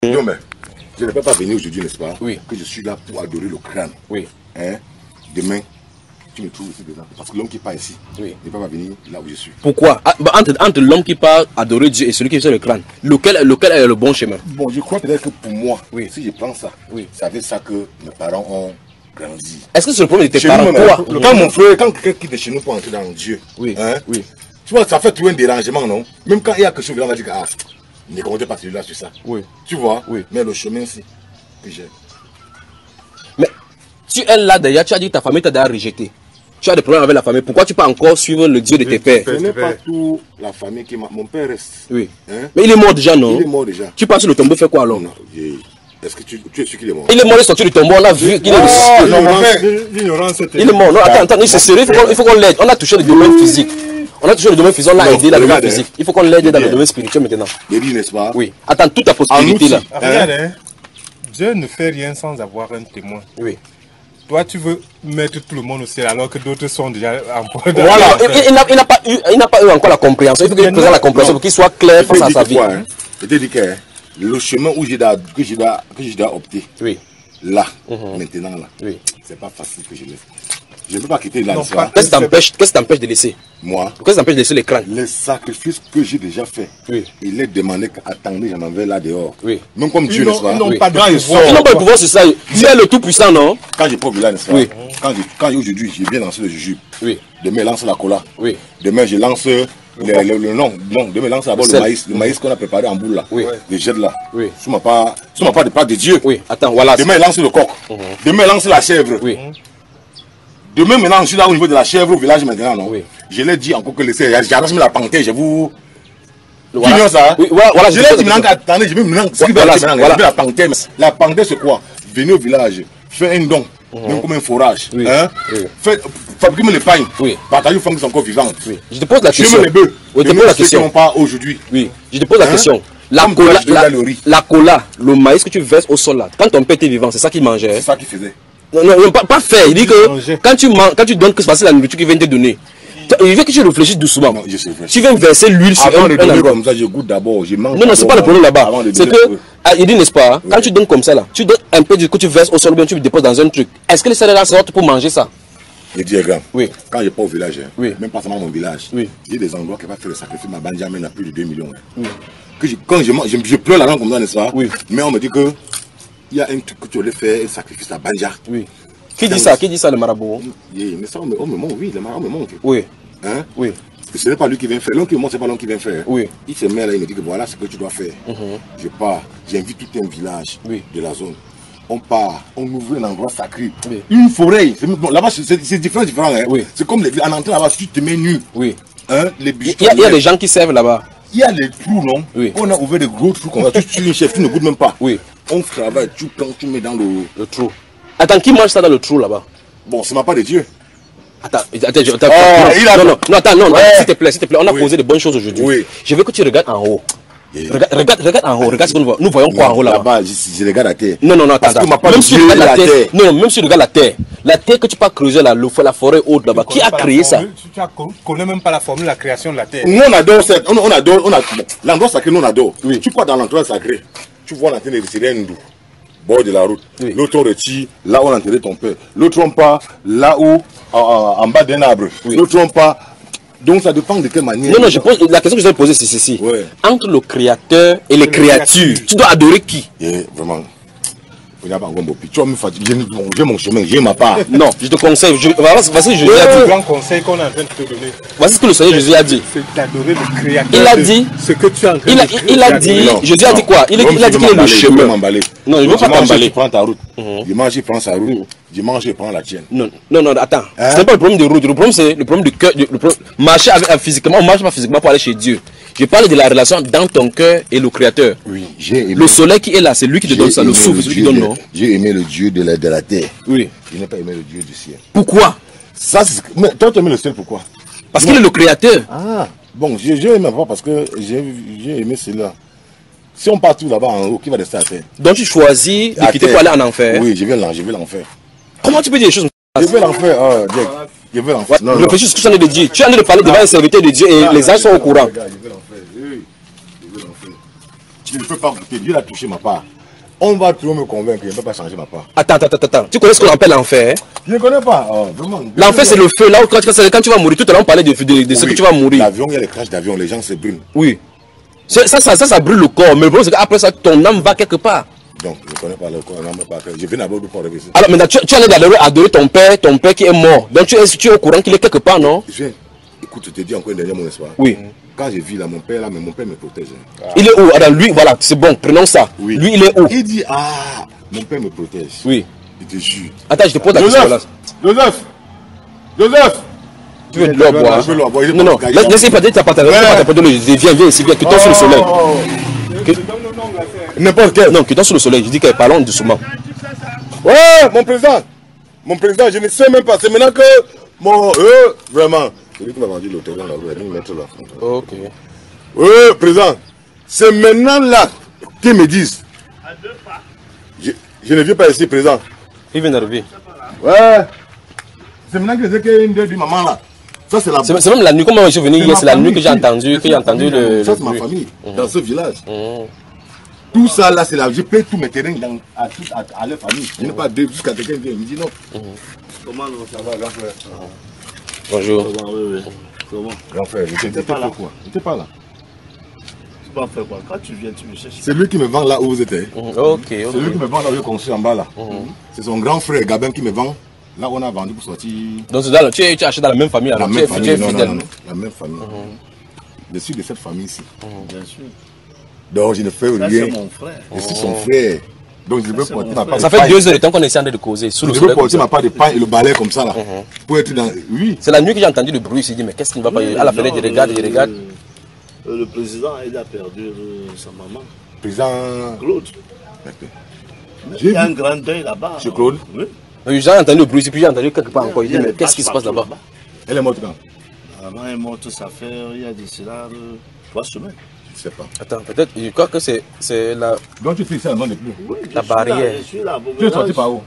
Non, mais je ne peux pas venir aujourd'hui, n'est-ce pas? Oui. Que je suis là pour adorer le crâne. Oui. Hein? Demain, tu me trouves ici dedans. Parce que l'homme qui part ici, oui, ne peut pas venir là où je suis. Pourquoi? Entre l'homme qui part adorer Dieu et celui qui fait le crâne, lequel est le bon chemin? Bon, je crois peut-être que pour moi, oui, si je prends ça, oui, c'est avec ça que mes parents ont grandi. Est-ce que c'est le problème de tes parents? Quand mon frère, quand quelqu'un quitte de chez nous pour entrer dans Dieu, oui, hein, oui, tu vois, ça fait tout un dérangement, non? Même quand il y a quelque chose, on va dire que ne comptez pas celui-là sur ça. Oui. Tu vois? Oui. Mais le chemin, c'est que j'ai. Mais tu es là d'ailleurs, tu as dit que ta famille t'a déjà rejeté. Tu as des problèmes avec la famille. Pourquoi tu peux encore suivre le Dieu de tes pères? Ce n'est pas tout la famille qui m'a. Mon père reste. Oui. Hein? Mais il est mort déjà, non? Il est mort déjà. Tu passes sur le tombeau, fais quoi alors? Non. Est-ce que tu es sûr qu'il est mort? Il est mort, il est sorti du tombeau, on a vu qu'il est ressuscité. Non, mon frère. Il est mort. Non, attends, c'est sérieux, il faut qu'on l'aide. On a touché le domaine physique. On a touché le domaine physique, on l'a aidé dans le domaine physique. Il faut qu'on l'aide dans le domaine spirituel maintenant. Baby, n'est-ce pas? Oui. Attends, toute ta possibilité là. Regarde, hein? Dieu ne fait rien sans avoir un témoin. Oui. Toi, tu veux mettre tout le monde au ciel alors que d'autres sont déjà en point de... Voilà. Il n'a pas eu encore la compréhension. Il faut qu'il présente la compréhension pour qu'il soit clair face à sa vie. Je te dis que le chemin où que je dois opter, oui, là, maintenant là, oui, c'est pas facile que je laisse. Je ne peux pas quitter là. Qu'est-ce qui t'empêche de laisser? Moi. Qu'est-ce qui t'empêche de laisser les crânes? Les sacrifices que j'ai déjà fait. Oui. Il est demandé qu'attendez, j'en avais là dehors. Oui. Même comme Dieu, n'est-ce pas? Ils n'ont oui. pas de pouvoir. Ils n'ont pas de pouvoir sur ça. Tu es le tout-puissant, non? Quand j'ai pas vu là, n'est-ce pas? Oui. Quand aujourd'hui, j'ai bien lancé le jujube. Oui. Demain, je lance la cola. Oui. Demain, je lance non, demain, je lance d'abord le maïs qu'on a préparé en boule là. Oui. Le jet là. Oui. Ce n'est pas de part de Dieu. Oui. Attends, voilà. Demain, il lance le coq. Demain, il lance la chèvre. Oui. Demain, maintenant, je suis là au niveau de la chèvre au village maintenant, non? Oui. Je l'ai dit encore que j'arrache même la panthère, je vous. Voilà. Tu vois ça? Oui, voilà, je l'ai dit maintenant, attendez, je vais maintenant. Voilà. La panthère. La panthère, c'est quoi? Venez au village, fais un don, même comme un forage. Oui. Hein? Oui. Fabriquez-moi les pagnes. Oui. Partagez aux femmes qui sont encore vivantes. Oui. Je te pose la question. Je les bœufs. Oui, je te pose la question. Pas aujourd'hui. Oui. Je te pose la question. La cola, le maïs que tu verses au sol là, quand ton père était vivant, c'est ça qu'il mangeait. C'est ça qu'il faisait. Non, pas faire. Il dit que quand tu donnes, que c'est la nourriture qu'il vient te donner. Il veut que tu réfléchisses doucement. Non, je sais. Tu viens verser l'huile sur un endroit. Comme ça, je goûte d'abord. Non, c'est pas le problème là-bas. C'est que, il dit, n'est-ce pas, quand tu donnes comme ça là, tu donnes un peu que tu verses au sol, bien tu le déposes dans un truc. Est-ce que les salariés sortent pour manger ça? Je dis, regarde, oui, quand je pars au village, oui, même pas seulement mon village, oui, il y a des endroits qui vont faire le sacrifice. Ma bande amène à plus de 2 millions. Oui. Quand je pleure la langue comme ça, n'est-ce pas? Oui. Mais on me dit que il y a un truc que tu allais faire, un sacrifice à Banja. Oui. Qui dit ça? Qui dit ça, le marabout? Mais ça, on me montre, oui, le marabout me montre. Oui. Hein? Oui. Ce n'est pas lui qui vient faire. L'homme qui me montre, ce n'est pas l'homme qui vient faire. Oui. Il se met là, il me dit que voilà ce que tu dois faire. Je pars, j'invite tout un village de la zone. On part, on ouvre un endroit sacré. Oui. Une forêt. Là-bas, c'est différent. Hein? Oui. C'est comme les villes. En entrant là-bas, si tu te mets nu. Oui. Hein? Les bijoux. Il y a des gens qui servent là-bas. Il y a les trous, non? Oui. On a ouvert des gros trous comme ça. Tu tues une chef, tu ne goûtes même pas. Oui. On travaille, tu prends, tu mets dans le trou. Attends, qui mange ça dans le trou là-bas? Bon, ce n'est pas de Dieu. Attends, non, s'il te plaît, on a posé de bonnes choses aujourd'hui. Oui. Je veux que tu regardes en haut. Regarde en haut, regarde ce que nous voyons. Nous voyons quoi en haut là-bas? Je regarde la terre. Non, attends. Même si tu regardes la terre, même si tu regardes la terre que tu peux creuser là, la forêt haute là-bas, qui a créé ça? Tu ne connais même pas la formule de la création de la terre. Nous on adore ça, l'endroit sacré, nous on adore. Tu pars dans l'endroit sacré, tu vois l'antenne de sirène d'où? Bord de la route. L'autre on retire, là où on a enterré ton père. L'autre on part, là où, en bas d'un arbre. L'autre on part. Donc ça dépend de quelle manière. Non, la question que je vais poser c'est ceci. Ouais. Entre le créateur et les créatures, tu dois adorer qui? Vraiment. Tu vas me fatiguer, j'ai mon chemin, j'ai ma part. Non, je te conseille. Voici ce que Jésus a dit. Le grand conseil qu'on est en train de te donner. Voici ce que le Seigneur Jésus a dit. C'est d'adorer le créateur. Il a dit. Ce que tu es en train de dire. Il a dit. Jésus a dit quoi? Il a dit qu'il est le chemin. Non, je ne veux pas t'emballer. Tu prends ta route. Dimanche, il prend sa route. Dimanche, il prend la tienne. Non, attends. Ce n'est pas le problème de route. Le problème, c'est le problème du cœur. Marcher physiquement, on ne marche pas physiquement pour aller chez Dieu. Je parle de la relation dans ton cœur et le Créateur. Oui, le soleil qui est là, c'est lui qui te donne ça, le souffle, c'est lui qui donne, non? J'ai aimé le Dieu de la terre. Oui. Je n'ai pas aimé le Dieu du ciel. Pourquoi? Mais toi, tu aimes le ciel, pourquoi? Parce qu'il est le Créateur. Ah, bon, j'ai aimé pas parce que j'ai aimé cela. Si on part tout là-bas en haut, qui va rester à terre? Donc tu choisis de quitter pour aller en enfer? Oui, je vais l'enfer. Comment tu peux dire des choses? Je vais l'enfer, Jack. Je vais l'enfer. Réfléchis ce que tu en es de dire. Tu es en train de parler devant un serviteur de Dieu et les gens sont au courant. Je ne peux pas goûter. Dieu l'a touché ma part. On va toujours me convaincre, je ne peux pas changer ma part. Attends. Tu connais ce qu'on appelle l'enfer? Je ne connais pas. Oh, vraiment. L'enfer, c'est le feu. Là où quand tu vas mourir, tout à l'heure on parlait de ce que tu vas mourir. L'avion, il y a les crashs d'avion, les gens se brûlent. Oui. Ça brûle le corps. Mais le problème, c'est qu'après ça, ton âme va quelque part. Donc, je ne connais pas le corps, je viens d'abord pour rêver. Alors maintenant, tu allais adorer ton père qui est mort. Donc tu es au courant qu'il est quelque part, non? Écoute, je te dis encore une dernière mon espoir. Oui. Quand je vis là, mon père me protège. Il est où? Alors lui, voilà, c'est bon, prenons ça. Oui. Lui, il est où? Il dit, mon père me protège. Oui. Il te jure. Attends, je te pose la question là. Joseph Tu veux de l'eau boire? Non, laissez pas dire ta partage. Viens ici, viens, que tu es sur le soleil. N'importe quel. Non, que tu es sur le soleil. Je dis qu'elle parle doucement. Ouais, mon président, je ne sais même pas. C'est maintenant que mon. Vraiment. C'est lui qui m'a vendu le terrain là, il va mettre là. Ok. Président, c'est maintenant là qu'ils me disent. Je ne viens pas ici, président. Il vient d'arriver. Ouais. C'est maintenant que je dis qu'il y a une deuxième maman là. Ça, c'est la. C'est même la nuit, comment je suis venu hier, c'est la nuit que j'ai entendu, le. Ça, c'est ma famille, dans ce village. Tout ça là, c'est là. Je paye tous mes terrains à leur famille. Je n'ai pas deux jusqu'à quelqu'un vient. Il me dit non. Comment ça va, grand frère? Bonjour. Oui. Comment? Grand frère, je n'étais pas là. Je n'étais pas là. Tu vas faire quoi? Quand tu viens, tu me cherches. C'est lui qui me vend là où vous étiez. Ok. C'est lui qui me vend là où j'ai construit en bas là. C'est son grand frère Gabin qui me vend. Là où on a vendu pour sortir. Donc tu es acheté dans la même famille là. La même famille, non, la même famille. Je suis de cette famille ici. Bien sûr. Donc je ne fais rien. C'est mon frère. Je suis son frère. Donc je veux porter ma part. Ça fait 2 heures de temps qu'on essaie de causer. Je veux porter ma part de pain et le balai comme ça là. Pour être dans. Oui. C'est la nuit que j'ai entendu le bruit. Je me dit mais qu'est-ce qui ne va pas? À la fenêtre, je regarde. Le président, il a perdu sa maman. Président Claude. Il y a un grand deuil là-bas. Monsieur Claude? Oui. J'ai entendu le bruit, puis j'ai entendu quelque part encore. Je dis mais qu'est-ce qui se passe là-bas? Elle est morte quand? Maman est morte, ça fait il y a de cela 3 semaines. Je ne sais pas. Attends, peut-être, je crois que c'est la. Donc tu fais ici à non plus. Oui, La barrière. Je suis là. Tu es sorti par où?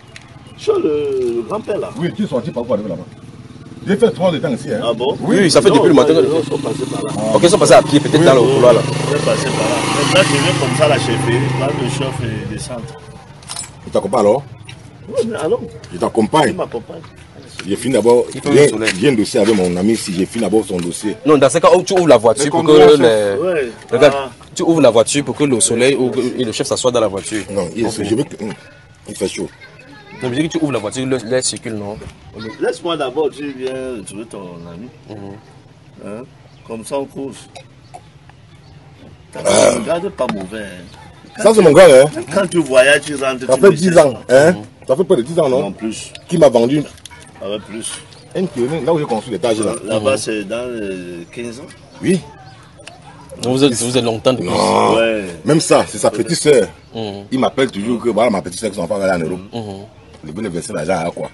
Je suis le grand-père là. Oui, tu es sorti par où pour arriver là-bas? J'ai fait 3 de temps ici. Hein. Ah bon? Oui, ça fait depuis le matin. Ils sont passés par là. Ok, ils sont passés à pied, peut-être dans le couloir là. Ils sont passés par là. Maintenant, je viens comme ça la chefferie, quand le chef descend. Tu t'accompagnes alors? Oui, mais alors, Je t'accompagne. il m'accompagne. J'ai fini d'abord. soleil. J'ai un dossier avec mon ami ici. J'ai fini d'abord son dossier. Non, dans ce cas, tu ouvres la voiture pour que Ouais. Regarde, tu ouvres la voiture pour que le soleil et le chef s'assoient dans la voiture. Non, je veux que. Il fait chaud. Donc, je dis que tu ouvres la voiture, l'air circule, non? Laisse-moi d'abord, tu viens trouver ton ami. Hein? Comme ça, on cause. Regarde pas mauvais. Hein. Ça, c'est mon gars, hein? Quand tu voyages, tu rentres. Ça fait 10 ans, hein? Ça fait près de 10 ans, non? Non, plus. Qui m'a vendu Avec plus. un terrain, là où j'ai construit l'étage là. Là-bas, c'est dans 15 ans. Oui. Vous êtes longtemps depuis. Non. Ouais. Même ça, c'est sa petite soeur. Il m'appelle toujours que voilà, ma petite soeur qui sont pas allés en Europe. Le bon verser l'argent à quoi?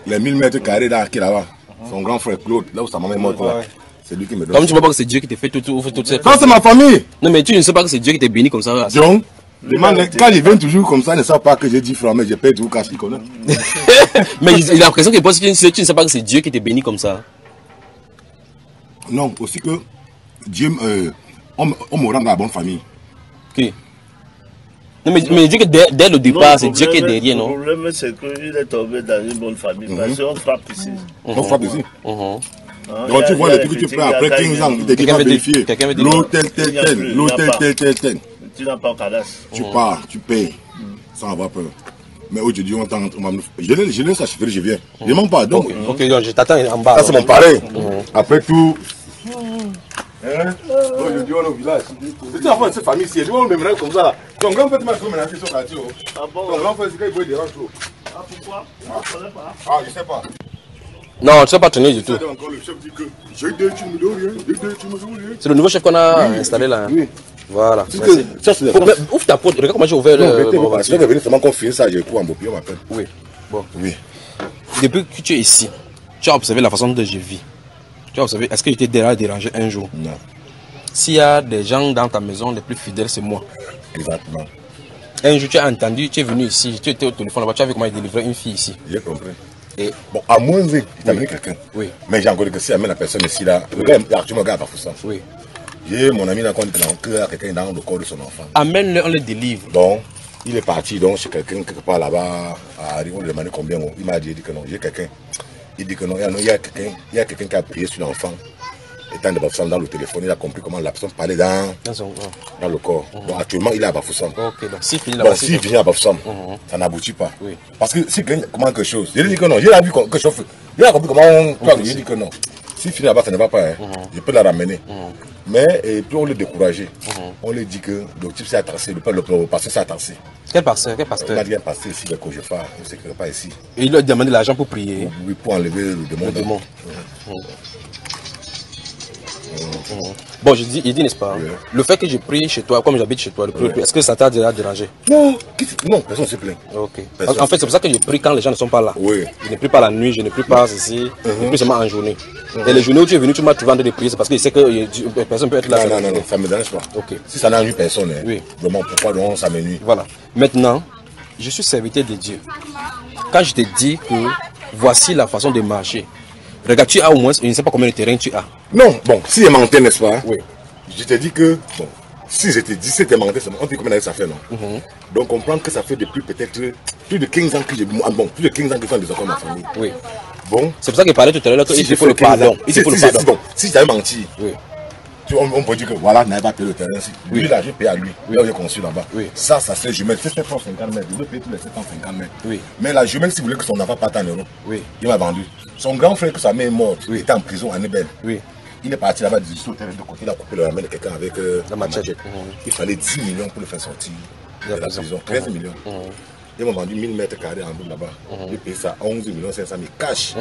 Les 1000 mètres carrés là, qui là-bas. Son grand frère Claude, là où sa maman est morte là. C'est lui qui me donne. Comme tu ne vois pas que c'est Dieu qui t'a fait toutes ces. Ça, c'est ma famille. Non, mais tu ne sais pas que c'est Dieu qui t'a béni comme ça. Donc, quand ils viennent toujours comme ça, ils ne savent pas que j'ai 10 francs, mais je paye tout cash, ils connaissent. Mais il a l'impression que tu ne sais pas que c'est Dieu qui t'a béni comme ça. Non, aussi que Dieu, on me rend dans la bonne famille. Ok. Non, mais je dis que dès le départ, c'est Dieu qui est derrière, non? Le problème, c'est qu'il est tombé dans une bonne famille. Parce qu'on frappe ici. On frappe ici. Hein, Donc tu vois le truc que tu fais après 15 ans, il te dit pas vérifier. L'hôtel tel. Tu n'as pas cadastre. Tu pars, tu payes, sans avoir peur. Mais aujourd'hui, on t'entend. Je laisse la chefferie, je viens. Je ne manque pas. Donc, Ok, donc je t'attends en bas. ça, c'est mon pareil. Après tout. Aujourd'hui, on est au village. C'est une affaire de cette famille ici. On me ménage comme ça. Ton grand-père m'a fait ménager sur le quartier. Ah bon? Ton grand-père, c'est qu'il faut déranger trop. Ah, pourquoi? Je ne connais pas. Ah, je sais pas. Non, tu ne sais pas tenir du tout. Encore le chef dit que j'ai deux, tu me donnes rien. C'est le nouveau chef qu'on a installé là. Oui. Voilà. Ça, c'est Ouvre ta porte. Regarde comment j'ai ouvert le. Je vais revenir seulement qu'on finisse ça. J'ai quoi en beau on m'appelle. Oui. Bon. Oui. Depuis que tu es ici, tu as observé la façon dont je vis. Tu as observé, est-ce que j'étais dérangé un jour? Non. S'il y a des gens dans ta maison, les plus fidèles, c'est moi. Exactement. Un jour, tu as entendu, tu es venu ici, tu étais au téléphone là-bas, tu as vu comment il délivrait une fille ici. J'ai compris. Et bon, à moins de t'amener quelqu'un. Oui. Mais j'ai encore dit que si amène la personne ici là, le gars, actuellement, le gars a pas fait ça. Oui. J'ai mon ami là, quand il y a quelqu'un dans le corps de son enfant. Amène-le, on le délivre. Donc, il est parti donc chez quelqu'un quelque part là-bas. On lui demandait combien. Il m'a dit que non, j'ai quelqu'un. Il dit que non, il y a quelqu'un qui a prié sur l'enfant. Étant de Bafoussam dans le téléphone, il a compris comment la personne parlait dans le corps. Donc actuellement, il est à Bafoussam. Ok, donc s'il finit à Bafoussam, ça n'aboutit pas. Oui. Parce que s'il gagne comment quelque chose, il dit que non, il a vu quelque chose. Il a compris comment on il dit que non. S'il finit là-bas, ça ne va pas. Hein. Je peux la ramener. Mais et puis on le décourager. On lui dit que l'objectif c'est à tracer, le pasteur c'est à tracer. Quel pasteur? Quel pasteur? Il m'a dit un pasteur ici, mais que je fais, je ne sais pas ici. Et il lui a demandé l'argent pour prier. Oui, pour enlever le démon. Bon, il dit, n'est-ce pas, le fait que je prie chez toi, comme j'habite chez toi, est-ce que ça t'a déjà dérangé? Non, personne ne se plaint. Ok. En fait, c'est pour ça que je prie quand les gens ne sont pas là. Oui. Je ne prie pas la nuit, je ne prie pas ici, je prie seulement en journée. Et les journées où tu es venu, tu m'as trouvé en train de prier, c'est parce qu'il sait que personne ne peut être là. Non, ça ne me dérange pas. Ok. Si ça n'ennuie personne, oui. Vraiment, pourquoi donc ça m'ennuie? Voilà. Maintenant, je suis serviteur de Dieu. Quand je te dis que voici la façon de marcher, regarde, tu as au moins, je ne sais pas combien de terrain tu as. Non, bon, si j'ai menté, n'est-ce pas? Oui. Je te dis que, bon, si je te dis c'était menté, on dit combien d'années ça fait, non? Donc on comprend que ça fait depuis peut-être plus de 15 ans que j'ai. Bon, plus de 15 ans que je fais des accords avec ma famille. Oui. Bon. C'est pour ça qu'il parlait tout à l'heure qu'il faut le pardon. Il faut le pardon. Bon, si j'avais menti, oui. On peut dire que voilà, n'avait pas payé le terrain. Oui. Lui, là, j'ai payé à lui. Là où j'ai construit là-bas. Oui. Ça c'est jumelle. C'est 750 mètres. Je voulais payer tous les 750 mètres. Oui. Mais la jumelle, si vous voulez que son enfant parte en euros, oui. Il m'a vendu. Son grand frère, que sa mère est morte, oui. Était en prison à Nebel. Oui. Il est parti là-bas, du terrain de côté, il a coupé la main de quelqu'un avec la machette. Il fallait 10 millions pour le faire sortir de la prison. 13 millions. Ils m'ont vendu 1000 mètres carrés en bout là-bas. J'ai payé ça 11 500 000 cash.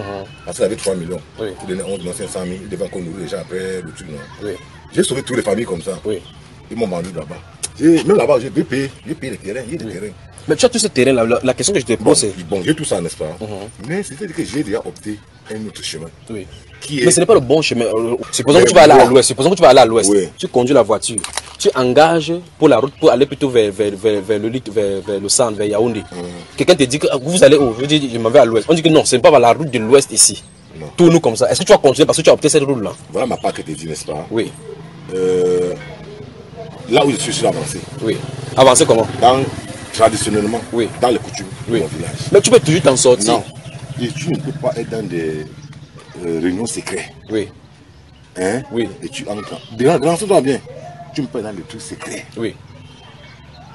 Parce qu'il avait 3 millions. Oui. Il donnait 11 500 000. Il devait encore nourrir les gens après le truc. Oui. J'ai sauvé toutes les familles comme ça. Oui. Ils m'ont vendu là-bas. Même là-bas, j'ai payé les terrains. Il y a des terrains. Mais tu as tout ce terrain-là. La question que je te pose, c'est. Bon, j'ai tout ça, n'est-ce pas? Mais c'est-à-dire que j'ai déjà opté un autre chemin. Oui. Mais ce n'est pas le bon chemin. Supposons que tu vas aller à l'ouest. Supposons que tu vas aller à l'ouest. Oui. Tu conduis la voiture. Tu engages pour la route pour aller plutôt vers le centre, vers Yaoundé. Quelqu'un te dit que vous allez où? Je dis, je m'en vais à l'ouest. On dit que non, ce n'est pas la route de l'ouest ici. Tout nous comme ça. Est-ce que tu vas continuer parce que tu as opté cette route-là? Voilà ma part que tu dis, n'est-ce pas? Oui. Là où je suis avancé. Oui. Avancé comment? Traditionnellement, oui. Dans les coutumes de mon village. Mais tu peux toujours t'en sortir. Non. Et tu ne peux pas être dans des réunions secrètes. Oui. Hein? Oui. Et tu entres. Grand-toi bien. Tu me parles dans les trucs secrets. Oui.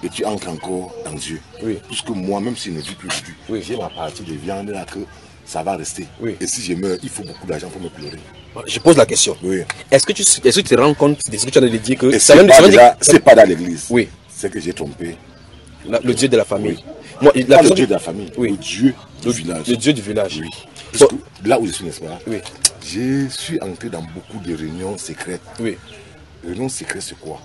Et tu entres encore dans Dieu. Oui. Puisque moi, même si je ne vis plus du tout, oui. J'ai ma partie de viande là que ça va rester. Oui. Et si je meurs, il faut beaucoup d'argent pour me pleurer. Je pose la question. Oui. Est-ce que tu te rends compte de ce que tu as dit que c'est pas dans l'église. Oui. C'est que j'ai trompé. Le Dieu de la famille. Oui. Moi, le Dieu de la famille. Oui. Le Dieu du village. Le Dieu du village. Oui. Parce que là où je suis, n'est-ce pas? Oui. Je suis entré dans beaucoup de réunions secrètes. Oui. Réunions secrètes, c'est quoi?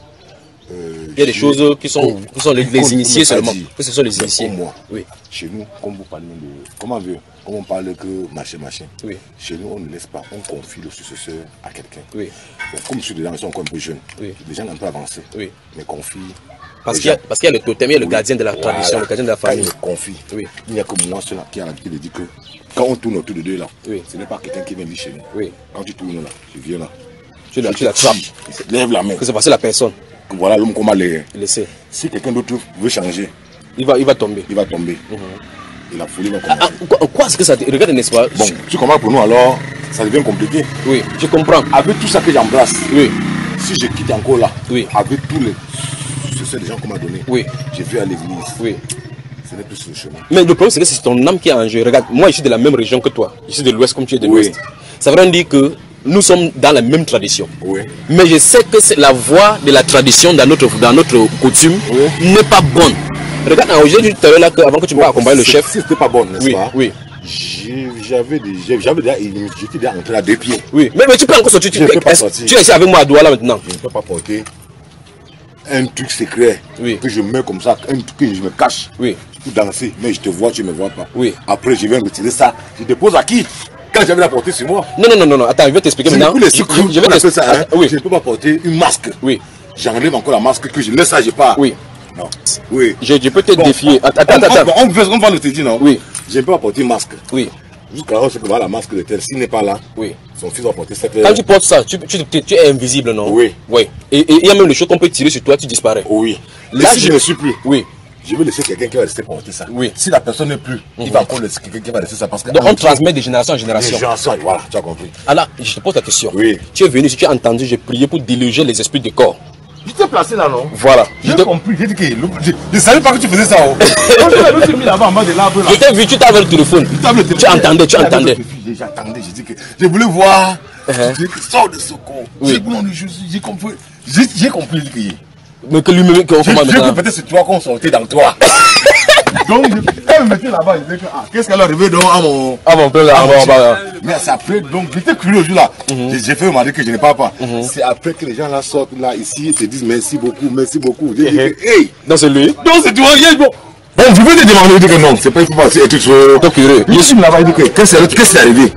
Il y a des choses qui sont les initiés seulement. Ce sont les initiés. Comme moi. Oui. Chez nous, comme vous parlez de. Comment on parle que machin. Oui. Chez nous, on ne laisse pas, on confie le successeur à quelqu'un. Oui. Donc, comme je suis des gens qui sont encore un peu jeunes, oui. Les gens un peu avancés. Oui. Mais confie. Parce qu'il y a le totem, il y a le gardien de la tradition, le gardien de la famille. Quand il me confie, oui. Il n'y a que moi seul qui a l'habitude de dire que quand on tourne autour de deux là, oui. Ce n'est pas quelqu'un qui vient vivre chez nous. Oui. Quand tu tournes là, je viens là. Tu l'attrapes. Lève la main. Que c'est passé la personne. Voilà l'homme qu'on m'a laissé. Si quelqu'un d'autre veut changer, il va tomber. Il va tomber. Et la folie va commencer. Quoi est-ce que ça regarde, n'est-ce pas? Bon, tu comprends pour nous alors, ça devient compliqué. Oui, je comprends. Avec tout ça que j'embrasse, oui. Si je quitte encore là, oui. Avec tous les des gens qu'on m'a donné, oui. Je vais à l'église. Oui. Ce n'est plus sur le chemin. Mais le problème c'est que c'est ton âme qui est en jeu. Regarde, moi je suis de la même région que toi. Je suis de l'ouest comme tu es de l'ouest. Ça veut dire que nous sommes dans la même tradition. Oui. Mais je sais que la voie de la tradition dans notre coutume n'est pas bonne. Regarde, j'ai dit tout à l'heure avant que tu me accompagner le chef. Si c'était pas bon, n'est-ce pas? Oui. J'étais déjà entré à 2 pieds. Oui. Mais tu peux encore sortir. Tu es ici avec moi à Douala maintenant. Je ne peux pas porter un truc secret, oui. Que je mets comme ça, un truc que je me cache, oui. Pour danser, mais je te vois, tu ne me vois pas. Oui. Après, je viens retirer ça, je dépose à qui? Quand j'avais la porter sur moi. Non, attends, je vais t'expliquer maintenant. Je vais t'expliquer ça, oui. Je ne peux pas porter une masque. Oui. J'enlève encore la masque, que je laisse ça, je pars. Oui. Non. Oui. Je peux te défier. Attends. On va le te dire, non? Oui. Je ne peux pas porter une masque. Oui. Jusqu'à ce que la masque de terre, s'il n'est pas là, Oui. son fils va porter cette... Quand tu portes ça, tu es invisible, non? Oui. Oui. Et il y a même des choses qu'on peut tirer sur toi, tu disparais. Oui. Là, si je ne suis plus, oui. je vais laisser quelqu'un qui va rester porter ça. Oui. Si la personne n'est plus, il va encore laisser quelqu'un qui va rester ça parce que... Donc on transmet de génération en génération. Voilà, tu as compris. Alors, je te pose la question. Oui. Tu es venu, si tu as entendu, j'ai prié pour déloger les esprits de corps. Je t'ai placé là, non? Voilà. J'ai compris, j'ai dit que... Je ne savais pas que tu faisais ça. Quand je l'ai mis là-bas en bas de l'arbre là. Je t'ai vu, tu t'avais le téléphone. Tu entendais. J'attendais, j'ai dit que... Je voulais voir... J'ai dit que sors de ce corps. Oui. J'ai compris. J'ai compris que... Mais que lui-même, comment maintenant? Peut-être c'est toi qu'on sortait dans toi. Donc, elle me mettait là-bas, je disais que, qu'est-ce qu'elle est arrivée donc à mon... Ah bon, là. Mais c'est après, donc, j'étais curieux jour là. J'ai fait remarquer que je n'ai pas. C'est après que les gens là sortent là, ici, et te disent merci beaucoup. J'ai dit que, hey! Non, c'est lui. Non, c'est toi, bon. Bon, je veux te demander, il dit que non, c'est pas, il faut passer et tout ça. Donc, curieux. Je suis là-bas, il dit que, qu'est-ce qui est arrivé?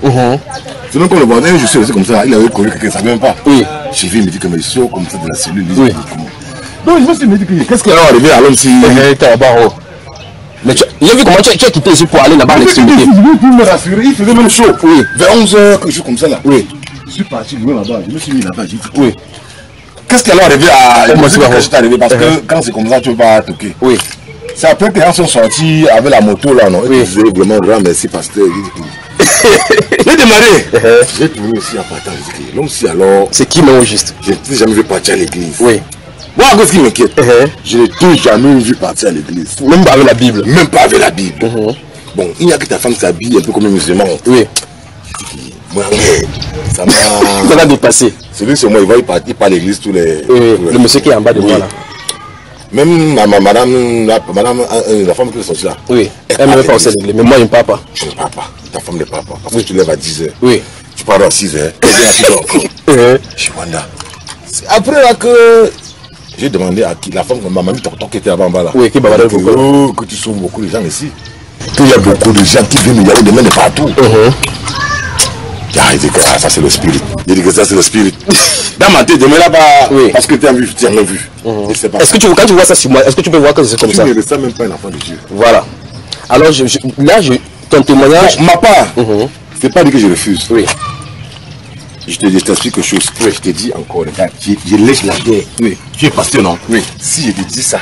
Sinon, quand le voisin, je suis resté comme ça, il avait connu quelqu'un, ça ne savait même pas. Oui. J'ai vu, il me dit que, mais il sort comme ça de la cellule. Oui. Donc, je me suis dit que, qu'est-ce qui est arrivé à l'homme si. Mais il a vu comment tu as quitté ici pour aller là-bas à l'extrémité. Il me rassurer, il faisait même chaud. Oui. Vers 11h, quelque chose comme ça là. Oui. Je suis parti loin là-bas, je me suis mis là-bas, j'ai dit. Oui. Qu'est-ce qu'elle est arrivé à. Comment c'est arrivé parce que quand c'est comme ça, tu ne peux pas toquer. Oui. C'est après que les gens sont sortis avec la moto là, non? Oui. Je disais vraiment grand merci, pasteur. J'ai démarré. J'ai tourné aussi en partant. L'homme si alors. C'est qui non juste? Je n'ai jamais vu partir à l'église. Oui. Moi, qu'est-ce qui m'inquiète? Je n'ai jamais vu partir à l'église. Même pas avec la Bible. Même pas avec la Bible. Bon, il n'y a que ta femme qui s'habille un peu comme un musulman. Oui. Moi, ça m'a. Ça va dépasser. Celui sur moi, il va pas à l'église tous les. Le monsieur qui est en bas de moi là. Même madame, la femme qui est sortie là. Oui. Elle ne veut pas aussi l'église. Mais moi, je ne pars pas. Je ne pars pas. Ta femme ne part pas. Parce que tu lèves à 10h. Oui. Tu pars à 6h. Je suis Wanda. Après là que. J'ai demandé à qui, la femme, ma mamie qui était avant là. Oui, qui bavarde beaucoup. Que tu sauves beaucoup de gens ici. Qu'il y a beaucoup de gens qui viennent, il y a des mains de partout. Il dit que ça c'est le spirit. Il dit que ça c'est le spirit. Dans ma tête, demain là-bas, parce que tu as vu, tu as vu. Est-ce que tu, quand tu vois ça sur moi, est-ce que tu peux voir que c'est comme ça? Tu ne restes même pas un enfant de Dieu. Voilà. Alors ton témoignage. Bon, ma part, c'est pas dit que je refuse. Oui. Je t'explique quelque chose. Oui. Je te dis encore, regarde, je lèche la guerre. Oui. Tu es pasteur, non? Oui. Si je te dis ça,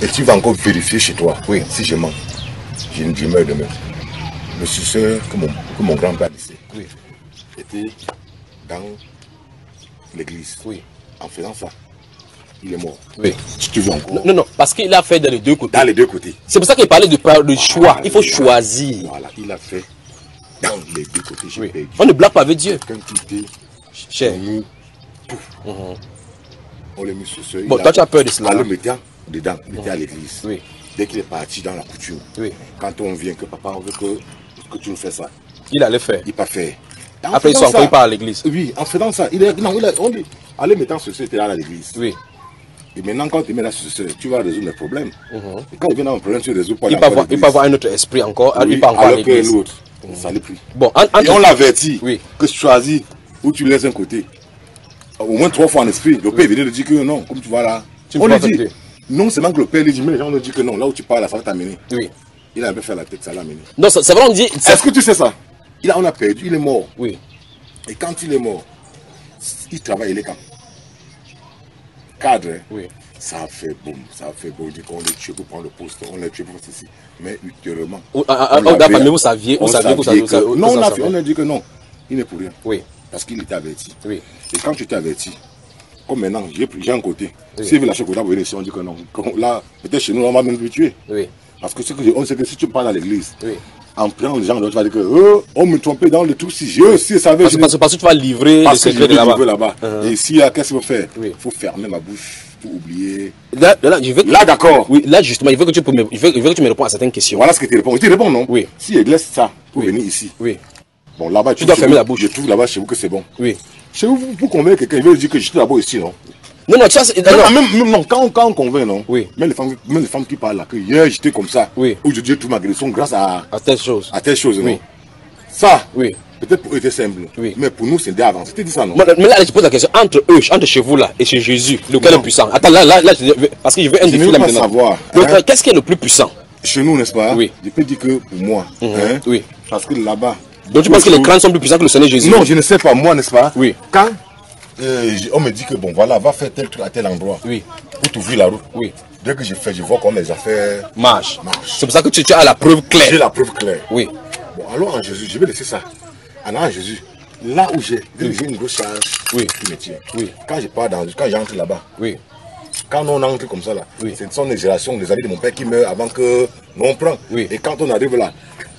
et tu vas encore vérifier chez toi, si je mens, je meurs demain. Le suceur que mon grand-père disait, était dans l'église. Oui. En faisant ça, il est mort. Oui. Tu veux encore? Non, parce qu'il a fait dans les deux côtés. Dans les deux côtés. C'est pour ça qu'il parlait de choix. Il faut choisir. Voilà, il a fait dans les deux côtés. Oui. On ne blague pas avec Dieu. Quand il était cher. On l'a mis sur ce. Bon, toi tu as peur de cela. On le mettait dedans, il était à l'église. Oui. Dès qu'il est parti dans la couture, quand on vient que papa veut que tu nous fais ça, il allait faire. Il pas fait. Après ils sont encore pas à l'église. Oui, en faisant ça, on dit, allez mettant ce était là à l'église. Oui. Et maintenant quand tu mets là ce tu vas résoudre les problèmes. Et quand il vient dans un problème, tu résous pas. Il peut avoir un autre esprit encore, il peut encore à l'église. L'autre, ça l'est plus. Bon, et on l'avertit que tu choisis ou tu laisses un côté. Au moins 3 fois en esprit, le père vient de dire que non, comme tu vois là. On lui dit. Non seulement que le père lui dit, mais les gens nous disent que non, là où tu parles, ça va t'amener. Oui. Il a un peu fait la tête, ça l'a amené. Non, c'est vrai, on dit. Est-ce que tu sais ça? On a perdu, il est mort. Oui. Et quand il est mort, il travaille, il est quand? Cadre. Oui. Ça a fait boum, On l'a tué pour prendre le poste, on l'a tué pour faire ceci. Mais ultérieurement. Mais vous saviez, non, on a dit que non, il n'est pour rien. Oui. Parce qu'il était averti. Oui. Et quand tu étais averti, comme maintenant, j'ai un côté. Oui. S'il veut lâcher le côté, vous venez ici, on dit que non. Là, peut-être chez nous, on va même te tuer. Oui. Parce que on sait que si tu parles à l'église, en prenant les gens, tu vas dire que on me trompait dans le tout. Si je aussi savais. Parce que tu vas livrer les secrets de là-bas. Et ici, qu'est-ce qu'il faut faire? Il faut fermer ma bouche, il faut oublier. Là, d'accord. Oui, là, justement, il veut que tu me répondes à certaines questions. Voilà ce que tu réponds. Tu réponds, non? Oui. Si il laisse ça pour venir ici. Oui. Bon, là-bas, tu dois fermer la bouche. Je trouve là-bas chez vous que c'est bon. Oui. Chez vous, pour convaincre quelqu'un, il veut dire que je suis là-bas ici, non? Non, tu vois, même quand on convainc, non? Oui. Même les femmes qui parlent là, que hier j'étais comme ça. Oui. Aujourd'hui, tout ma guérison grâce à telle chose. À telle chose, non? Ça, oui. Peut-être pour eux, c'était simple. Oui. Mais pour nous, c'est dès avant. C'était dit ça, non? Mais là, je pose la question, entre chez vous là et chez Jésus, lequel est puissant? Attends, là, parce que je veux un défi là maintenant. Savoir. Qu'est-ce qui est le plus puissant? Chez nous, n'est-ce pas? Oui. Je peux dire que pour moi, Parce que là-bas... Donc tu penses que les crânes sont plus puissants que le Seigneur Jésus? Non, je ne sais pas, moi, n'est-ce pas? Oui. Quand on me dit que bon, voilà, va faire tel truc à tel endroit. Oui. Pour t'ouvrir la route. Oui. Dès que je vois comment les affaires marchent. Marche. C'est pour ça que tu as la preuve claire. J'ai la preuve claire. Oui. Bon, alors en Jésus, je vais laisser ça. Alors en Jésus, là où j'ai une grosse charge qui me tient. Oui. Quand j'entre là-bas. Oui. Quand on entre comme ça là, oui. ce sont les générations des amis de mon père qui meurent avant que nous on prend. Oui. Et quand on arrive là,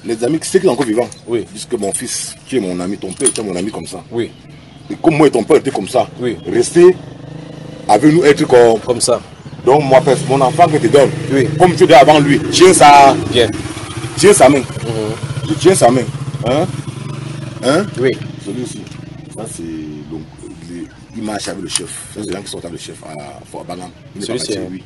les amis, ceux qui sont encore vivants, disent que mon fils, qui est mon ami, ton père était mon ami comme ça. Oui. Et comme moi et ton père étaient comme ça, oui. Restez avec nous être comme ça. Donc moi, mon enfant que tu donnes, comme tu dis avant lui, tiens ça. Bien. Tiens sa main. Tiens sa main. Hein? Oui. Celui-ci. Ça c'est donc il marche avec le chef. C'est les gens qui sont avec le chef à Fort Bagam. Celui-ci, oui.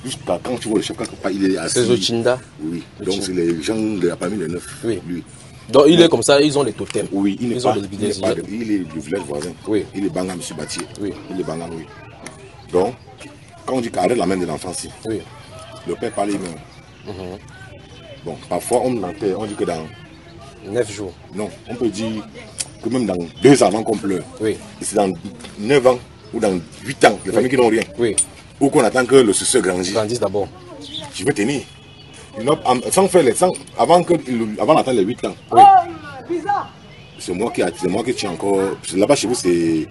Jusqu'à quand tu vois le chef, quelque part, il est assis. C'est Zochinda. Oui. Donc c'est les gens de la famille de Neuf. Oui. Lui. Donc il est comme ça, ils ont les totems. Oui, il ils ont il est du village voisin. Oui. Il est Bangam, M. Batier. Oui. Il est Bangam, oui. Donc, quand on dit qu'arrête la main de l'enfant, si. Oui. Le père parle, il meurt. Bon, parfois on l'enterre, on dit que dans 9 jours. Non, on peut dire que même dans 2 ans avant qu'on pleure. Oui. Et c'est dans 9 ans ou dans 8 ans, les familles qui n'ont rien. Oui. Ou qu'on attend que le succès grandisse. Grandisse d'abord. Je vais tenir. Sans faire avant d'attendre les 8 ans. Oui. C'est moi qui tiens encore. Là-bas chez vous, c'est.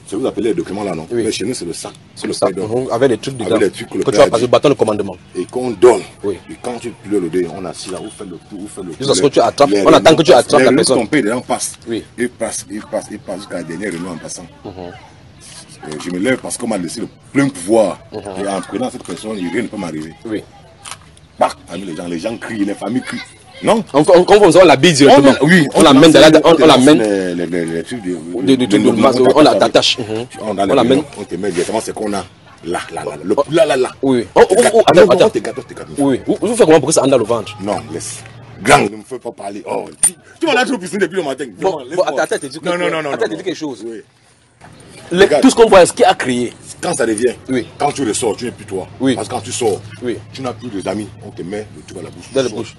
Vous appelez les documents là, non? Oui. Mais chez nous, c'est le sac. C'est le sac. Avec les trucs dedans. Avec les trucs que tu vas passer le bâton de commandement. Et qu'on donne. Oui. Et quand tu pleures le dé, on assis là, vous faites le tour, vous faites le tour. Jusqu'à ce que tu attrapes. On attend que tu attrapes la personne. Ton père, les gens passent. Oui. Il passe jusqu'à la dernière réunion en passant. Je me lève parce qu'on m'a laissé le plein pouvoir. Et en prenant cette personne, rien ne peut m'arriver. Oui. Bah, les gens crient, les familles crient. Non? On l'habille directement. On l'amène dans la. On l'amène. Les trucs de. On l'attache. On l'amène. On te met directement ce qu'on a. Là. Oui. Attends. Oui. Vous faites comment pour que ça entre dans le ventre? Non, laisse. Grand, ne me fais pas parler. Oh, tu m'as trop piscine depuis le matin. Bon, attends, tu dis quelque chose. Oui. Tout ce qu'on voit, ce qui a créé. Quand ça revient, oui. Quand tu ressors, tu n'es plus toi. Oui. Parce que quand tu sors, oui. Tu n'as plus de amis, on te met le truc à la bouche. Dans la bouche.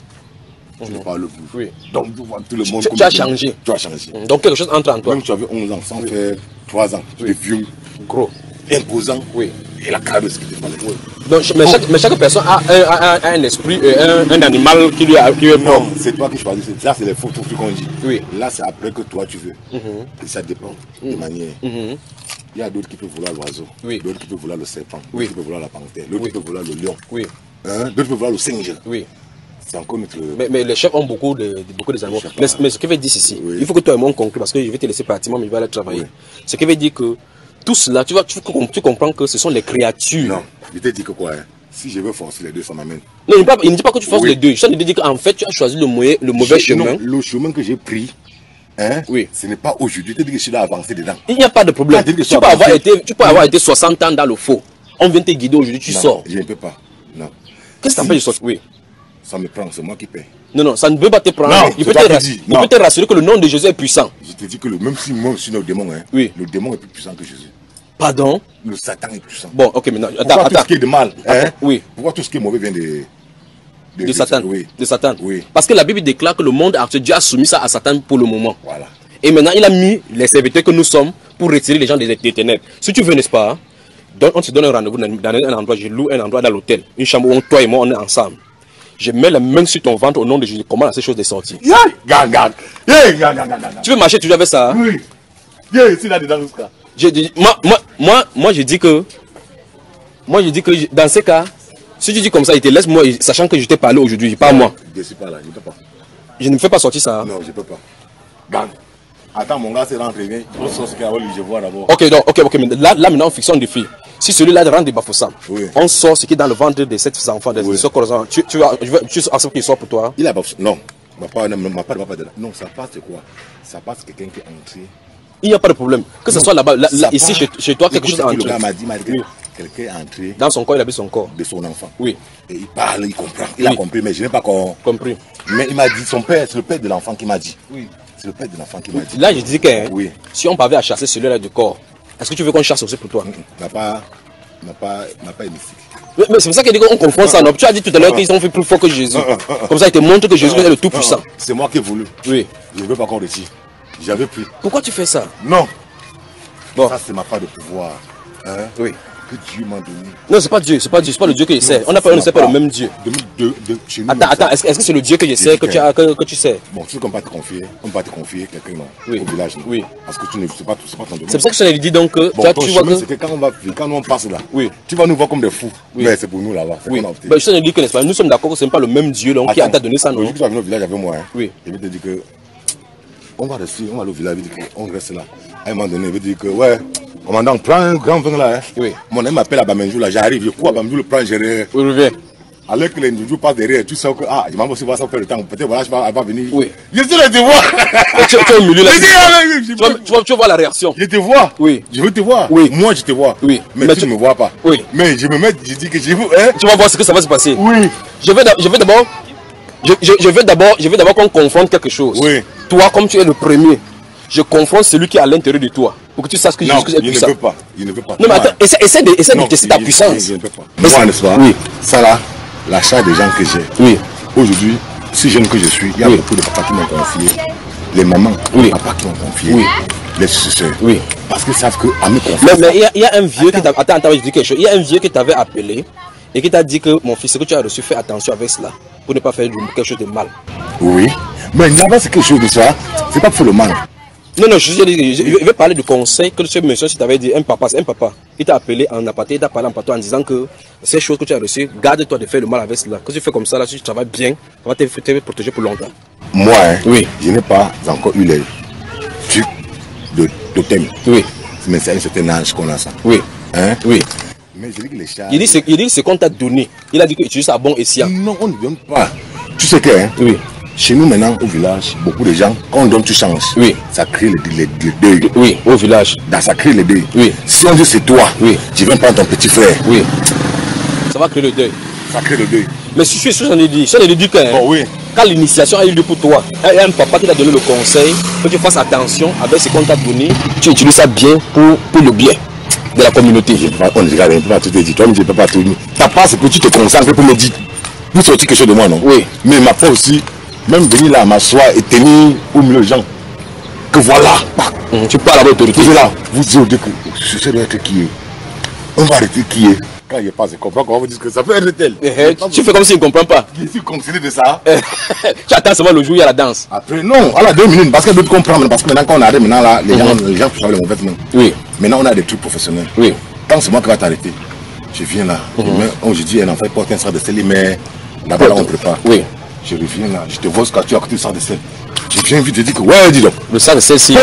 Tu ne parles plus. Oui. Donc tu vois tout le monde. Tu as changé. Tu as changé. Donc quelque chose entre en toi. Même tu avais 11 ans, sans faire 3 ans. Tu es vieux. Gros. Imposant. Oui. Et la carrière, ce qui te fallait. Oui. Donc, mais chaque personne a un esprit, un animal qui lui est non, c'est toi qui choisis. Ça, c'est les photos qu'on dit. Oui. Là, c'est après que toi, tu veux. Et ça dépend de manière. Il y a d'autres qui peuvent vouloir l'oiseau, oui. D'autres qui peuvent vouloir le serpent, oui. D'autres qui peuvent vouloir la panthère, d'autres qui peuvent vouloir le lion, oui. D'autres peuvent vouloir le singe. Oui. C'est encore notre... mais les chefs ont beaucoup des animaux. Mais ce qui veut dire ici, il faut que toi et moi on conclue parce que je vais te laisser pratiquement, mais je vais aller travailler. Ce qui veut dire que tout cela, tu comprends que ce sont les créatures. Non, je t'ai dit que quoi, si je veux forcer les deux, ça m'amène. Non, il ne dit pas que tu forces les deux. Je te dis qu'en fait, tu as choisi le mauvais chemin. Non, le chemin que j'ai pris, oui. Ce n'est pas aujourd'hui. Tu te dis que je suis là avancé dedans. Il n'y a pas de problème. Tu peux avoir été 60 ans dans le faux. On vient te guider aujourd'hui, tu sors. Je ne peux pas. Non. Qu'est-ce que ça fait de sortir? Oui. Ça me prend, c'est moi qui paie. Non, ça ne veut pas te prendre. Non, il peut te rassurer que le nom de Jésus est puissant. Je te dis que même si moi je suis le démon, oui. Le démon est plus puissant que Jésus. Pardon? Le Satan est puissant. Bon, ok, maintenant. Pourquoi tout ce qui est de mal, oui. Pourquoi tout ce qui est mauvais vient de Satan? Oui. De Satan. Oui. Parce que la Bible déclare que le monde actuel, Dieu a soumis ça à Satan pour le moment. Voilà. Et maintenant, il a mis les serviteurs que nous sommes pour retirer les gens des ténèbres. Si tu veux, n'est-ce pas, on te donne un rendez-vous dans un endroit, je loue un endroit dans l'hôtel, une chambre où toi et moi on est ensemble. Je mets la main sur ton ventre au nom de Jésus. Comment ces choses de sortir? Regarde. Tu veux marcher toujours avec ça? Oui. C'est là dedans jusqu'à. Moi, je dis que dans ces cas, si tu dis comme ça, il te laisse moi, sachant que je t'ai parlé aujourd'hui, pas moi. Je ne suis pas là, je ne peux pas. Je ne me fais pas sortir ça. Non, je ne peux pas. Regarde. Attends, mon gars, c'est rentré, viens. Je vois d'abord. Ok, mais là maintenant, on fixe un défi. Si celui-là rentre des Bafoussam, on sort ce qui est dans le ventre de ces enfants, de ce corps. Tu acceptes qu'il sort pour toi? Il a non. Non, ça passe quoi? Ça passe quelqu'un qui est entré. Il n'y a pas de problème. Que ce soit là-bas, ici, chez toi, quelque chose est entré. Le gars m'a dit quelqu'un est entré. Dans son corps, il a vu son corps. De son enfant. Oui. Et il parle, il comprend. Il a compris, mais je n'ai pas compris. Mais il m'a dit, son père, c'est le père de l'enfant qui m'a dit. Oui. C'est le père de l'enfant qui m'a dit. Là, je dis que oui. Si on parvient à chasser celui-là du corps, est-ce que tu veux qu'on chasse aussi pour toi? Papa, n'a pas hémicycle. Mais c'est pour ça qu'il dit qu'on confond ça. Non? Tu as dit tout à l'heure qu'ils ont fait plus fort que Jésus. Comme ça, il te montre que Jésus est le tout-puissant. C'est moi qui ai voulu. Oui. Je ne veux pas qu'on retire. J'avais pris. Pourquoi tu fais ça? Non. Bon. Ça, c'est ma part de pouvoir. Hein? Oui. Que Dieu m'a donné. Non, c'est pas Dieu, c'est pas le Dieu que je sais. On ne sait pas le même Dieu. Chez nous, attends, est-ce que c'est le Dieu que je sais, que tu sais? Bon, tu sais qu'on ne peut pas te confier. On peut pas te confier quelqu'un au village. Non? Oui. Parce que tu ne sais pas ton domaine. C'est pour ça que je t'avais dit donc que bon, tu vois que c'est que quand on passe là, oui. Tu vas nous voir comme des fous. Oui. Mais c'est pour nous là-bas. Oui. Ben, je t'avais dit que n'est-ce pas, nous sommes d'accord que ce n'est pas le même Dieu donc, qui t'a donné ça, non? Je vais venir au village avec moi. Hein. Oui. Je vais te dire que on va rester, on va aller au village, on reste là. À un moment donné, il veut dire que ouais, commandant, prends un grand vin là. Hein. Oui. Mon ami m'appelle à Bamenjou là, j'arrive, je cours à Bamenjou, le prends, je reviens. Alors que les Ndjoujou passent derrière, tu sais que je m'en vais aussi voir ça faire le temps. Peut-être voilà, elle va venir. Oui. Je te vois. Tu es au milieu là. Tu vas voir la réaction. Je te vois. Oui. Je veux te voir. Oui. Moi je te vois. Oui. Mais tu ne me vois pas. Oui. Mais je me mets, je dis que je veux. Hein? Tu vas voir ce que ça va se passer. Oui. Je veux d'abord qu'on confronte quelque chose. Oui. Toi, comme tu es le premier, je confronte celui qui est à l'intérieur de toi. Pour que tu saches que Jésus est puissant. Il ne veut pas. Il ne veut pas. Non, mais attends, essaie de tester ta puissance. Je ne peux pas. Moi, n'est-ce pas? Oui. Ça là, la charge des gens que j'ai. Oui. Aujourd'hui, si jeune que je suis, il y a beaucoup de papas qui m'ont confié. Les mamans, les papas qui m'ont confié. Oui. Les suceurs. Oui. Parce qu'ils savent qu'à me confier. Mais il y a un vieux qui t'a. Attends, je dis quelque chose. Il y a un vieux qui t'avait appelé et qui t'a dit que mon fils, ce que tu as reçu, fais attention avec cela pour ne pas faire quelque chose de mal. Oui. Mais là-bas, c'est quelque chose de ça. C'est pas pour le mal. Non, je vais parler du conseil que ce monsieur, si tu avais dit, un papa, il t'a appelé en aparté, il t'a parlé en patois en disant que ces choses que tu as reçues, garde-toi de faire le mal avec cela. Que tu fais comme ça, là, si tu travailles bien, on va te protéger pour longtemps. Moi, hein, oui. Je n'ai pas encore eu les trucs de totem. Oui. Mais c'est à un certain âge qu'on a ça. Oui. Hein? Oui. Mais je dis que les chats... Il dit ce qu'on t'a donné. Il a dit que tu utilises ça bon escient. Non, on ne donne pas. Tu sais que, hein? Oui. Chez nous maintenant, au village, beaucoup de gens, quand on donne, tu changes. Oui. Ça crée les deuils. Oui, au village. Ça crée les deuils. Oui. Si on dit c'est toi, oui. Tu viens prendre ton petit frère. Oui. Ça va créer le deuil. Ça crée le deuil. Mais si je suis j'en ai dit que bon, oui. Quand l'initiation a eu lieu pour toi, il y a un papa qui t'a donné le conseil que tu fasses attention avec ce qu'on t'a donné, tu utilises ça bien pour le bien de la communauté. On ne regarde pas tout te dire, toi je ne peux pas tout dire. Ta part c'est que tu te concentres pour me dire, pour sortir quelque chose de moi, non? Oui. Mais ma part aussi, même venir là m'asseoir et tenir au milieu des gens, que voilà. Tu parles à l'autorité. Là, vous dites que ce doit être qui est. On va arrêter qui est. Quand il passe, je comprends qu'on va vous dire que ça peut être tel. Tu fais comme s'il ne comprend pas. Je suis concerné de ça. Tu attends seulement le jour où il y a la danse. Après, non, à la 2 minutes, parce que d'autres comprennent. Parce que maintenant, quand on arrive, maintenant, là, les gens font les mauvaises mains. Oui. Maintenant, on a des trucs professionnels. Oui. Quand c'est moi qui va t'arrêter, je viens là. Je dis, un enfant porte un sac de sel, mais là-bas, là, on prépare. Oui. Je reviens là, je te vois ce que tu as à côté du sac de sel. Je viens vite te dire que, ouais, dis donc. Le sac de sel, si.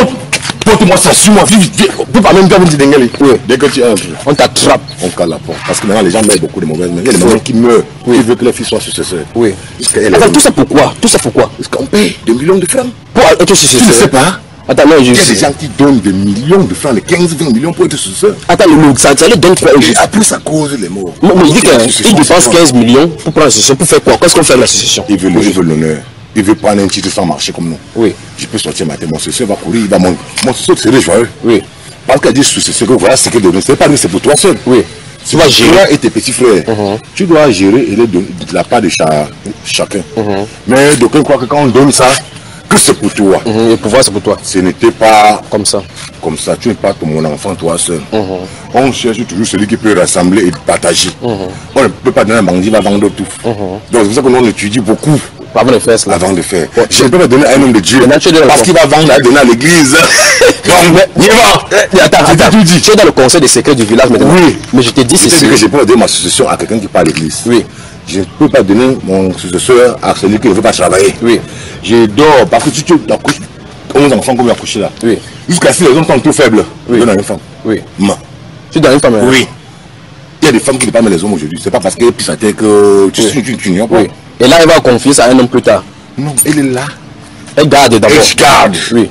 Porte-moi ça, suis-moi, vite. On peut pas même bien vous dire d'engueuler. Oui. Dès que tu entres, on t'attrape. On cale la porte. Parce que maintenant, les gens meurent beaucoup de mauvaises mains. Il y a des mamans qui meurent. Oui. Ils veulent que les filles soient successeurs. Oui. Attends, tout ça pourquoi? Parce qu'on paye des millions de francs. Pour être successeur. Tu ne sais pas? Attends, non, il y a des gens qui donnent des millions de francs, les 15-20 millions pour être successeur. Attends, ça les donne quoi? Et après, ça cause les morts. Mais il dit qu'il dépense 15 millions pour prendre la succession. Pour faire quoi? Qu'est-ce qu'on fait de la succession? Il veut l'honneur. Il veut prendre un titre sans marcher comme nous. Oui. Je peux sortir ma tête, mon successeur va courir, il va monter. Mon successeur serait joyeux. Oui. Parce qu'elle dit successeur, que voilà ce qu'il donne. C'est pas lui, c'est pour toi seul. Oui. Tu vas gérer et tes petits frères. Tu dois gérer et les donner de la part de chacun. Mais d'aucuns croient que quand on donne ça, que c'est pour toi. Le pouvoir, c'est pour toi. Ce n'était pas comme ça. Comme ça, tu n'es pas comme mon enfant, toi seul. On cherche toujours celui qui peut rassembler et partager. On ne peut pas donner un bandit, il va vendre tout. Donc c'est pour ça que nous étudie beaucoup. Avant de faire cela. Avant de faire. Je ne peux pas donner à un homme de Dieu. Parce qu'il va vendre à donner à l'église. Donc, il va. Attends, tu es dans le conseil des secrets du village maintenant. Oui. Mais je te dis ceci. Que je peux donner ma succession à quelqu'un qui part à l'église. Oui. Je ne peux pas donner mon successeur à celui qui ne veut pas travailler. Oui. Je dors parce que si tu accouches 11 enfants comme tu as accouché là. Oui. Jusqu'à si les hommes sont trop faibles. Oui. Donne à une femme. Oui. Tu donnes à une femme. Oui. Il y a des femmes qui ne parlent pas les hommes aujourd'hui. C'est pas parce qu'elles pissent à terre que tu n'ignores pas. Et là, elle va confier ça à un homme plus tard. Non, elle est là. Elle garde d'abord. Elle garde. Oui.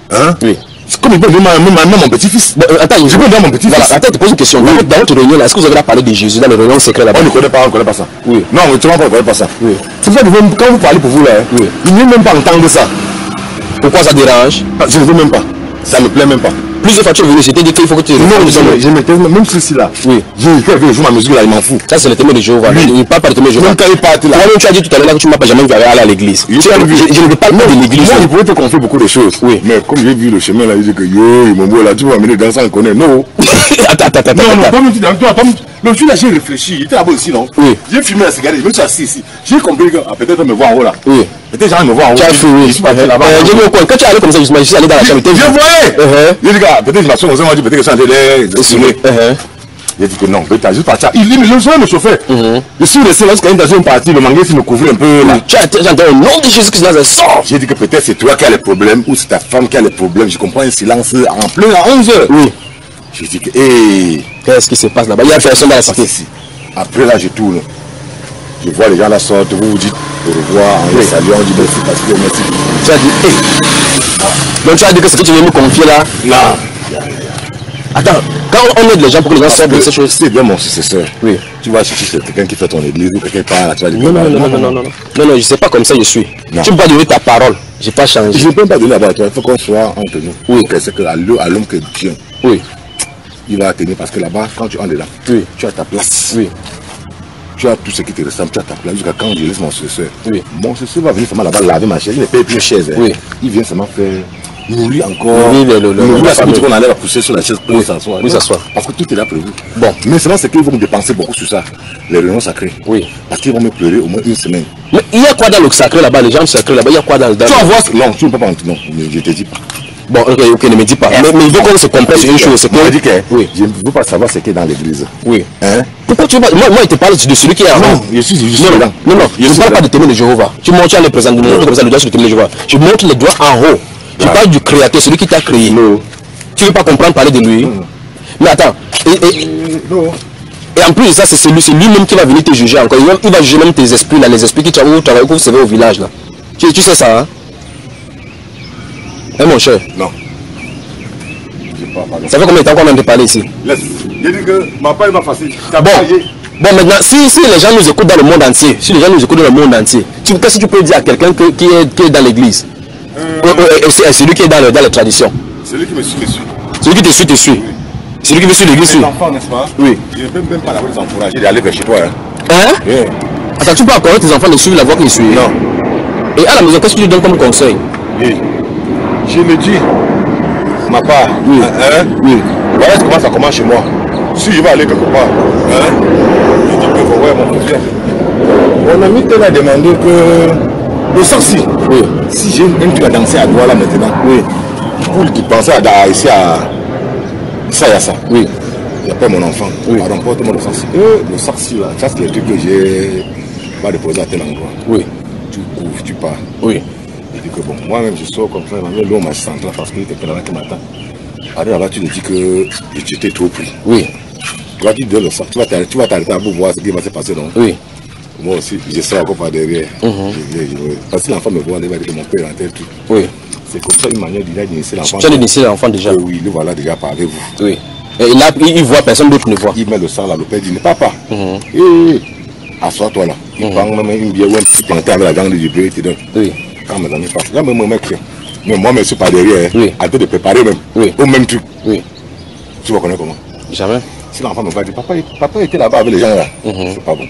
Hein? Oui. C'est comme il peut donner mon petit-fils. Attends, je peux donner mon petit-fils. Voilà. Attends, je te pose une question. Oui. Dans votre réunion, est-ce que vous avez parlé de Jésus dans les réunions secrètes là-bas? On ne connaît pas ça. Oui. Non, on ne connaît pas ça. Oui. C'est pour ça que quand vous parlez pour vous là, il ne veut même pas entendre ça. Pourquoi ça dérange? Je ne veux même pas. Ça ne me plaît même pas. Plusieurs fois tu es venu, je t'ai dit qu'il faut que tu... Non, je m'étais même ceci là. Oui. J'ai fait que joue ma musique là, il m'en fout. Ça, c'est le témoin de Jéhovah. Il ne parle pas de témoin de Jéhovah. Même quand il part là. Tu as dit tout à l'heure que tu ne m'as pas jamais vu aller à l'église. Je ne veux pas de l'église. Moi, je pouvais te confier beaucoup de choses. Oui. Mais comme j'ai vu le chemin là, il dit que yo, mon beau là, tu vas m'amener dans ça, on connaît. Non. Attends. Non, comme tu dis, le jour là, j'ai réfléchi. Il était là-bas aussi, non? Oui. J'ai fumé la cigarette, je me suis assis ici. J'ai compris que peut-être me voir en haut là. Oui. Peut-être j'allais me voir en haut. Tu as fait, oui. Je suis parti là-bas. J'ai vu au coin. Quand tu es allé comme ça, je suis allé dans la chambre. Je voyais. J'ai dit, peut-être je m'assois comme ça, moi, je dis peut-être que ça allait. Il a dit que non, tu as juste parti. Le soir me chauffait. Je suis resté là jusqu'à une partie, le manguet me couvrait un peu. Tu as entendu au nom de Jésus-Christ, là, sort. J'ai dit que peut-être c'est toi qui as les problèmes ou c'est ta femme qui a les problèmes. Je comprends un silence en plein à 11h. Oui. J'ai dit que, qu'est-ce qui se passe là-bas? Il y a personne dans la cité. Après là, je tourne. Je vois les gens là sortent, vous dites au revoir, en les saluant, on dit merci parce que merci. Tu as dit, donc tu as dit que ce que tu viens me confier là? Non. Attends, quand on aide les gens pour que les gens sortent de ces choses. C'est bien mon successeur. Oui. Tu vas chercher quelqu'un qui fait ton église ou quelqu'un qui parle, tu vas dire. Non, je ne sais pas comme ça je suis. Non. Tu ne peux pas donner ta parole. Je n'ai pas changé. Je ne peux pas donner la parole. Il faut qu'on soit entre nous. Oui. C'est que à l'homme que Dieu. Oui. Il va tenir parce que là-bas, quand tu entres là, oui, tu as ta place. Oui. Tu as tout ce qui te ressemble, tu as ta place jusqu'à quand je laisse mon successeur. Oui. Mon successeur va venir seulement là-bas laver ma chaise. Il ne paye plus cher. Oui. Il vient seulement faire nourrir encore. Oui, la famille qu'on allait la pousser sur la chaise pour s'asseoir. Oui, s'asseoir. Parce que tout est là prévu. Bon. Mais seulement c'est qu'ils vont me dépenser beaucoup sur ça. Les réunions sacrées. Oui. Parce qu'ils vont me pleurer au moins une semaine. Mais il y a quoi dans le sacré là-bas, les gens sacrés là-bas, il y a quoi dans le. Tu vas voir. Non, tu ne peux pas entrer. Non, je te dis pas. Bon, ok, ne me dis pas. Mais il faut qu'on se comprenne sur une chose. C'est que. Dit que oui. Je ne veux pas savoir ce qui est dans l'église. Oui. Hein? Pourquoi tu veux pas. Moi, il te parle de celui qui est avant. Non, je suis dedans. Non, je ne parle pas de témoin de Jéhovah. Tu montres à les présenter, comme ça, le doigt sur le témoin de Jéhovah. Je montre les doigts en haut. Je parle du créateur, celui qui t'a créé. Non. Tu ne veux pas comprendre parler de lui? Mais attends. Et en plus de ça, c'est lui-même qui va venir te juger encore. Il va juger même tes esprits, là, les esprits qui vous savez au village. Là. Tu sais ça, hein? Hein, mon cher? Non. Ça fait combien de temps qu'on vient de parler ici? Laisse. J'ai dit que ma part va facile. Bon, maintenant, si les gens nous écoutent dans le monde entier, qu'est-ce que tu peux dire à quelqu'un qui est dans l'église? C'est celui qui est dans les traditions. Celui qui me suit, te suit. Celui qui te suit, te suit. Oui. Celui qui veut suivre l'église, suit. Les enfants, n'est-ce pas? Oui. Je ne peux même pas les encourager d'aller vers chez toi. Hein? Oui. Attends, tu peux encourager tes enfants de suivre la voie qu'ils suivent? Non. Et à la maison, qu'est-ce que tu donnes comme conseil? Oui. Je me dis, ma part, oui. Oui. Voilà comment ça commence chez moi. Si je vais aller quelque part, je dis que ouais, mon frère. Mon ami te l'a demandé que le sorci, oui. Si j'ai un truc à danser à Douala maintenant, oui. Pour qu'il pense à ici à ça. Oui. Il n'y a pas mon enfant. Oui. Alors, porte-moi le sorci. Le sorci là, ça c'est le truc que j'ai pas déposé à tel endroit. Oui. Tu couvres, tu pars. Oui. Je dis que bon, moi-même je sors comme ça, il m'a mis l'eau, ma centrale parce qu'il était là qui m'attend. Alors là-bas, tu lui dis que j'étais trop pris. Oui. Tu vas dire de le sortir, tu vas t'arrêter à voir ce qui va se passer, non? Oui. Moi aussi, je serai encore par derrière. Parce que l'enfant me voit, il va dire que mon père est en tel truc. Oui. C'est comme ça une manière d'initier l'enfant. Tu as initié l'enfant déjà? Oui, le voilà déjà parlez vous. Oui. Et là, il voit personne d'autre ne voit. Il met le sang là, le père dit, ne papa. Assois-toi là. Il prend même une bière ou un petit temps avec la gangue du bleu, il te donne. Oui. Quand mes amis passent, là, même mec, mais moi, je suis pas derrière, oui. À de préparer même, oui. Au même truc. Oui. Tu vas connaître comment? Jamais. Si l'enfant me va dire, papa était là-bas avec les gens là, c'est pas bon.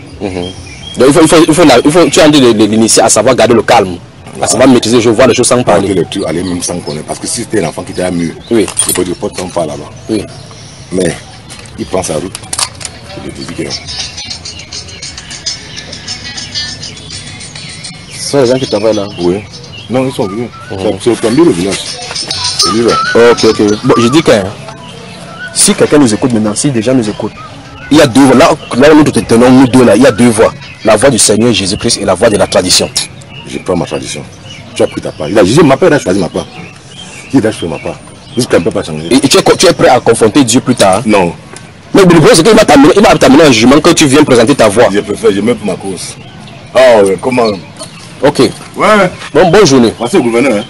Donc il faut tu as dit de l'initier à savoir garder le calme, à savoir maîtriser, je vois les choses sans parler. Aller même sans connaître, parce que si c'était l'enfant qui était mieux, oui. Je peux dire pas de temps pas là-bas. Oui. Mais il prend sa route, je te dis que non. Ce sont les gens qui travaillent là? Oui. Non, ils sont venus. C'est au premier le village. C'est lui là. Ok. Bon, je dis que si quelqu'un nous écoute maintenant, si des gens nous écoutent, il y a deux voies. Là où nous te tenons, nous deux là, il y a deux voies. La voie du Seigneur Jésus-Christ et la voie de la tradition. Je prends ma tradition. Tu as pris ta part. Il a dit, ma part, il a choisi ma part. Il a choisi ma part. Jusqu'à ne peut pas changer. Et tu es prêt à confronter Dieu plus tard? Non. Mais le problème c'est qu'il va t'amener un jugement quand tu viens présenter ta voix. Je préfère, je mets pour ma cause. Ah ouais, comment? Ok. Ouais. Bon, bonne journée. Merci au gouverneur. Hein.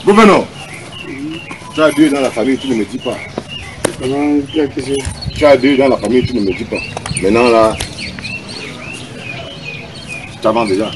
Gouverneur, tu as Dieu dans la famille, tu ne me dis pas. Tu as Dieu dans la famille, tu ne me dis pas. Maintenant là, tu t'avances déjà.